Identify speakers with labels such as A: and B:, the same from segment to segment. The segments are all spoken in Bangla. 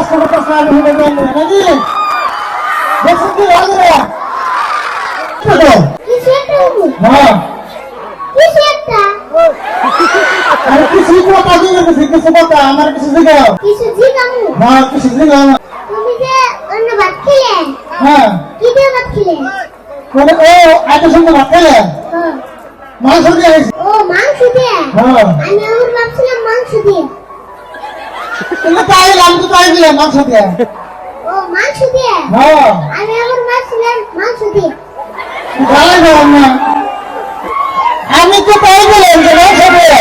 A: কষ্ট করতেছে আমি হলে নাকি দেখছেন কি রাজরা
B: কিছু একটা
A: হ্যাঁ
B: কিছু একটা
A: আরে কিছু কথা দিয়েছি কিছু কথা আমার কিছু জিগাও
B: কিছু জিগামু
A: হ্যাঁ কিছু জিগাও
B: তুমি যে অন্য ভাত খেলে
A: হ্যাঁ
B: কি দিয়ে ভাত খেলে
A: মানে ও এত সুন্দর ভাত খেলে
B: হ্যাঁ
A: মাংস দিয়ে হয়েছে
B: ও মাংস দিয়ে
A: হ্যাঁ
B: আমি আমার ভাবছিলাম মাংস দিয়ে
A: তুমি পাইলাম তো পাইলে মাংস দিয়ে
B: ও মাংস দিয়ে
A: হ্যাঁ
B: আমি আমার ভাবছিলাম মাংস দিয়ে
A: ভালো যাও না আমি তো তাই বললাম যে মাংস দিয়ে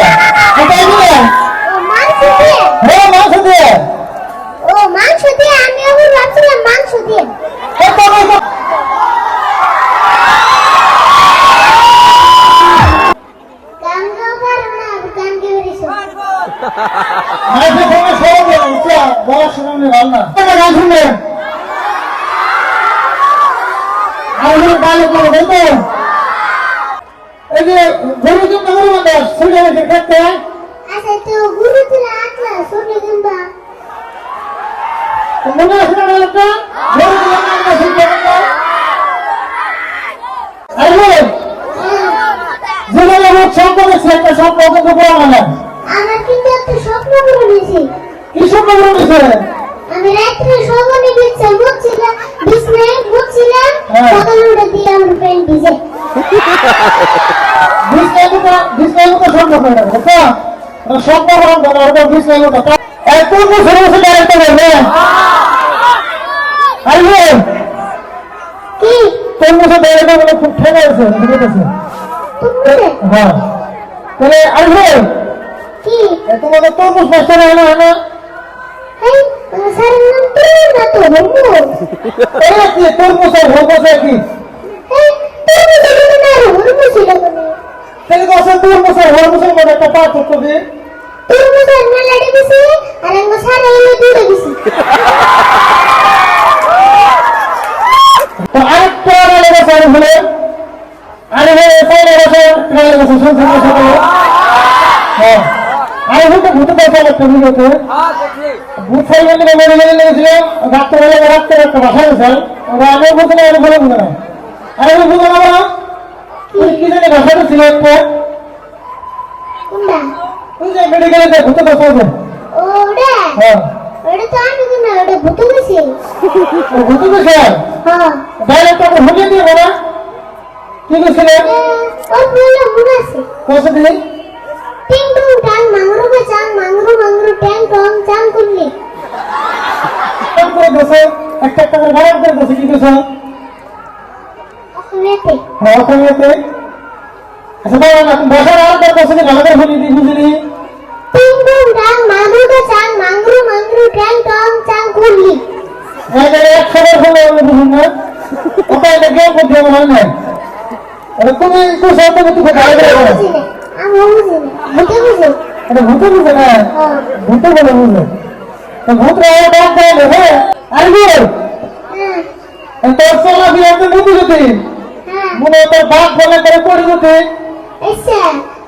A: তাই বললাম
B: ও মাংস দিয়ে
A: হ্যাঁ মাংস দিয়ে
B: ও মাংস দিয়ে আমি আমার ভাবছিলাম মাংস দিয়ে গান গাও পারো না গান গেয়ে রেছো
A: আরে তুমি সব বলছো বলা শুনলে ভালো না গান শুনলে আমি গান করে বলতো এই যে গরু তুমি গরু মানে শুনে গেছে খেতে
B: আচ্ছা তো গুরু তুলা আটলা শুনে দিবা
A: মনে আছে না লোকটা গরু তুমি মানে শুনতে পারো আরে জীবনে আমার স্বপ্ন দেখছি একটা স্বপ্ন কিন্তু বড় মানে
B: আমার কিন্তু একটা স্বপ্ন করে নিয়েছি
A: কি স্বপ্ন বলেছে
B: আমি রাত্রে শোভনে বিছাই মুছছিলাম বিছনায় মুছছিলাম
A: হ্যাঁ।
B: সকালে উঠে দিয়ে আমার প্যান্ট ভিজে
A: বিষ্ণু স্বপ্ন করে বুঝছো স্বপ্ন করেন বলো ওটা বিষ্ণু এত বছর বছর ডাইরেক্ট করবে আরে
B: কি
A: কোন বছর ডাইরেক্ট বলে খুব ঠেকা আছে বুঝতেছে
B: তুমি
A: হ্যাঁ তাহলে আরে
B: কি
A: তোমাদের তরমুজ নষ্ট হয় না
B: হেই স্যারের নাম তুমি না তো হবো
A: এই কি তরমুজ আর হবস কি
B: হেই তুমি যদি না হবো ছিল তুমি
A: তাহলে তো আসলে তরমুজ আর হবসের মধ্যে একটা পার্থক্য দিয়ে
B: তুমি স্যার না লড়ে দিছি আর আমি স্যার এলে দূরে দিছি
A: তো আরেকটা আলাদা স্যার হলে আরে স্যার বছর শুনছেন হ্যাঁ আরে হয়তো ভূত পয়সা লাগতো বুঝতে ভূত সাইকেল নিয়ে মেরে মেরে লেগেছিল রাত্রেবেলা রাত্রে একটা বাসা স্যার ওরা আমি বলতে না আমি বলে বুঝে না আরে আমি বুঝে না বলো কি জানি বাসাটা ছিল একটা
B: কোনটা
A: ওই যে মেডিকেলে যে ভূত পয়সা আছে
B: ওটা
A: হ্যাঁ
B: ওটা তো আমি না ওটা ভূত গেছি
A: ও ভূত পয়সা
B: হ্যাঁ
A: ডাইরেক্ট আপনি হুলিয়ে দিয়ে বলা কি করছিল
B: ওই বলে মনে আছে
A: পয়সা দিয়ে
B: টিং টং টাং মাংরু কে চাং মাংরু মাংরু ট্যাং টং চাং করলি
A: কাম করে বসে একটা একটা করে ভাড়া করে বসে কি করছো
B: ওখানেতে
A: হ্যাঁ ওখানে আচ্ছা বাবা না তুমি বসার আর তার বসে ভালো করে শুনি দি বুঝলি
B: টিং টং টাং মাংরু কে চাং মাংরু মাংরু ট্যাং টং চাং করলি
A: এখানে 100 বার বলে আমি বুঝুন না ওটা এটা গেম করতে হবে না আরে তুমি তো সব তো তুমি ভালো করে
B: আমি বুঝি না ভূতে বুঝি
A: এটা ভূত বুঝে না
B: হ্যাঁ
A: ভূত বলে বুঝে তো ভূত রাও ডাক দেয় হ্যাঁ আর কি
B: হ্যাঁ
A: তোর চলা বিয়ে তো বুঝি যদি
B: হ্যাঁ
A: মনে তোর বাপ বলে করে পড়ি যদি
B: আচ্ছা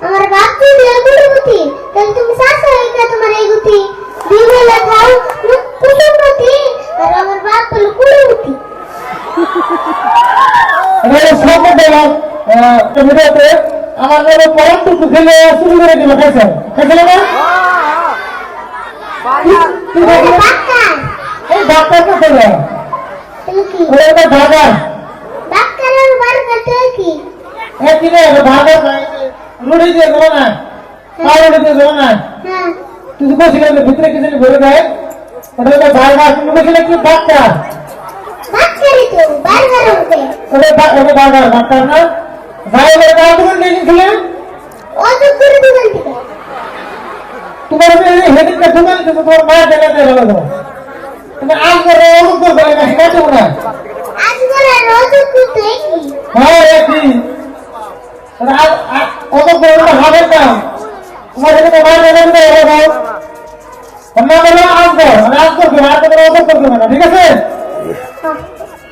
B: আমার বাপ তুই দিয়ে গুটি তাহলে তুমি শাশা হইতা তোমার এই গুটি বিবেলা খাও কুসুম গুটি আর আমার বাপ বলে কুড়ি গুটি
A: এটা সব দেওয়া ভিডিওতে আমার বড় পয়েন্ট টুকু খেলে শুরু করে দিল খাইছে খাইছিল না কি বলবো
B: বাক্কা
A: এই ডাক্তারকে বলে
B: তাহলে কি
A: ওটা ঢাকা
B: বাক্কার বার্গার তো কি
A: এ কি রে ঢাকা রুটি দিয়ে দেবো না পাউরুটি দিয়ে দেবো না
B: হ্যাঁ
A: তুই বসে ভিতরে কিছু ভরে দেয় ওটা ঢাকা তুমি বসলে কি ডাক্তার
B: বাক্কারই তো বার্গার হবে
A: ওটা ঢাকা ডাক্তার না ভাই ওটা ডাক্তার নিয়ে গেছিলেন
B: অত করে দোকান থেকে
A: তোমার হেডিংটা দোকান থেকে তোমার মা জায়গাতে হলো তুমি আজ করে অমুক করবে না শিখাচ্ছো না
B: আজ করে রোজ করতে কি
A: হ্যাঁ একই অমুক করে হবে না তোমার এখানে মা জায়গাতে হলো না বলে আজ করবে না ঠিক আছে